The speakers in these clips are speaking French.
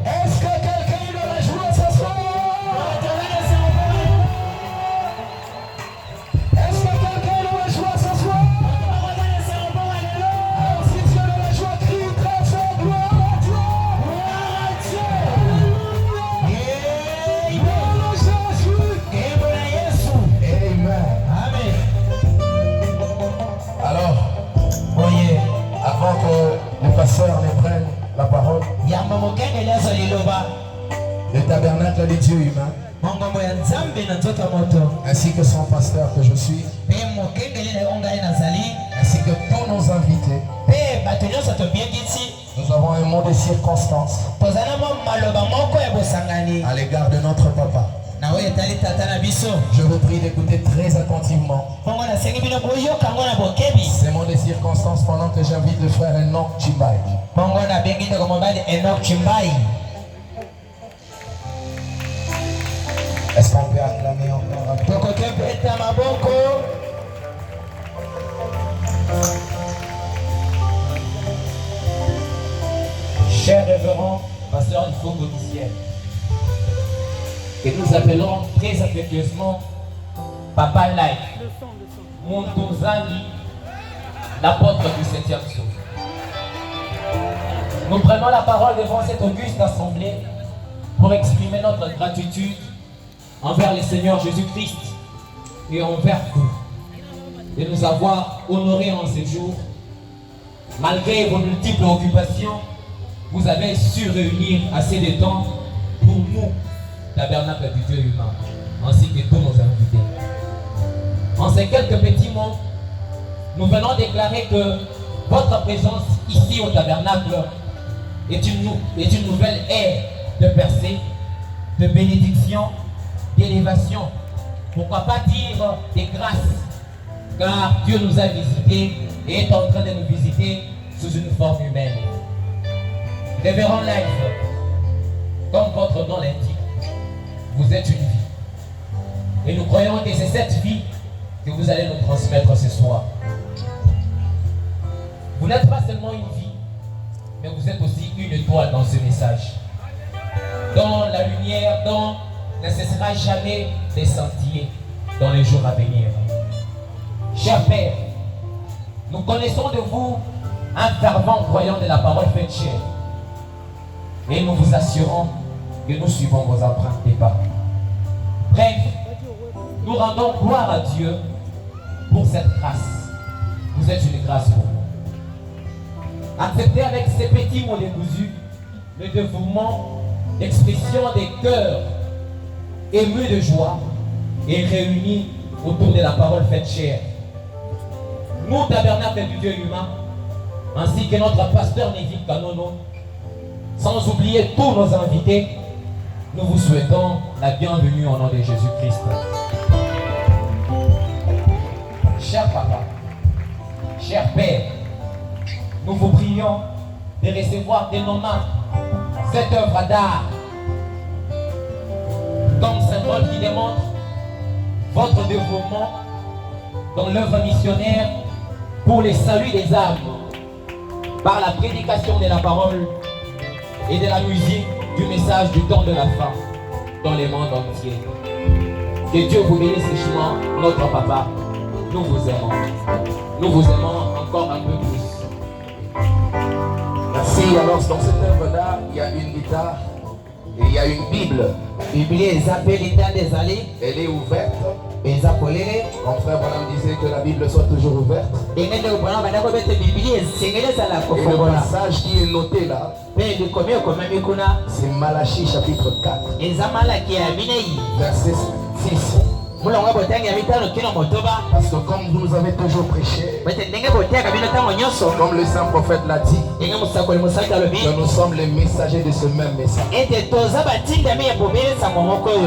Est-ce que quelqu'un est dans la joie ce soir? Est-ce que quelqu'un est dans la joie ce soir? Alors si tu es dans la joie, crie très fort, gloire à Dieu! Gloire à Jésus! Amen. Alors, voyez, avant que le pasteur ne prenne la parole, le tabernacle des dieux humains, ainsi que son pasteur que je suis, ainsi que tous nos invités, nous avons un mot de circonstance à l'égard de notre papa. Je vous prie d'écouter très attentivement ces mots de circonstance pendant que j'invite le frère Enoch Chimbaï. Est-ce qu'on peut acclamer encore un peu? Cher révérend pasteur du Congo du ciel, que nous appelons très affectueusement Papa Life, Munduzani, l'apôtre du 7e jour. Nous prenons la parole devant cette auguste assemblée pour exprimer notre gratitude envers le Seigneur Jésus-Christ et envers vous de nous avoir honorés en ce jour. Malgré vos multiples occupations, vous avez su réunir assez de temps pour nous, tabernacle du Dieu humain, ainsi que tous nos invités. En ces quelques petits mots, nous venons déclarer que votre présence ici au tabernacle est une nouvelle ère de percée, de bénédiction, d'élévation. Pourquoi pas dire des grâces, car Dieu nous a visités et est en train de nous visiter sous une forme humaine. Révérend Life, comme votre nom l'indique, vous êtes une vie. Et nous croyons que c'est cette vie que vous allez nous transmettre ce soir. Vous n'êtes pas seulement une vie, mais vous êtes aussi une étoile dans ce message. Dans la lumière, dont ne cessera jamais de scintiller dans les jours à venir. Cher Père, nous connaissons de vous un fervent croyant de la parole faite chair. Et nous vous assurons que nous suivons vos empreintes des pas. Bref, nous rendons gloire à Dieu pour cette grâce. Vous êtes une grâce pour nous. Acceptez avec ces petits mots décousus le dévouement, l'expression des cœurs émus de joie et réunis autour de la parole faite chair. Nous, tabernacle du Dieu humain, ainsi que notre pasteur Neville Kanono, sans oublier tous nos invités, nous vous souhaitons la bienvenue au nom de Jésus-Christ. Cher Papa, cher Père, nous vous prions prions de recevoir de nos mains cette œuvre d'art comme symbole qui démontre votre dévouement dans l'œuvre missionnaire pour le salut des âmes par la prédication de la parole et de la musique du message du temps de la fin dans le monde entier. Que Dieu vous bénisse richement, notre papa. Nous vous aimons. Nous vous aimons encore un peu plus. Merci. Alors dans cette œuvre d'art, il y a une guitare et il y a une Bible. Elle est ouverte. Mon frère Branham disait que la Bible soit toujours ouverte. Et le passage qui est noté là, c'est Malachie chapitre 4, verset 6. Parce que comme vous nous avez toujours prêché, comme le saint prophète l'a dit, que nous sommes les messagers de ce même message.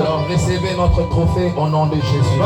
Alors recevez notre trophée au nom de Jésus.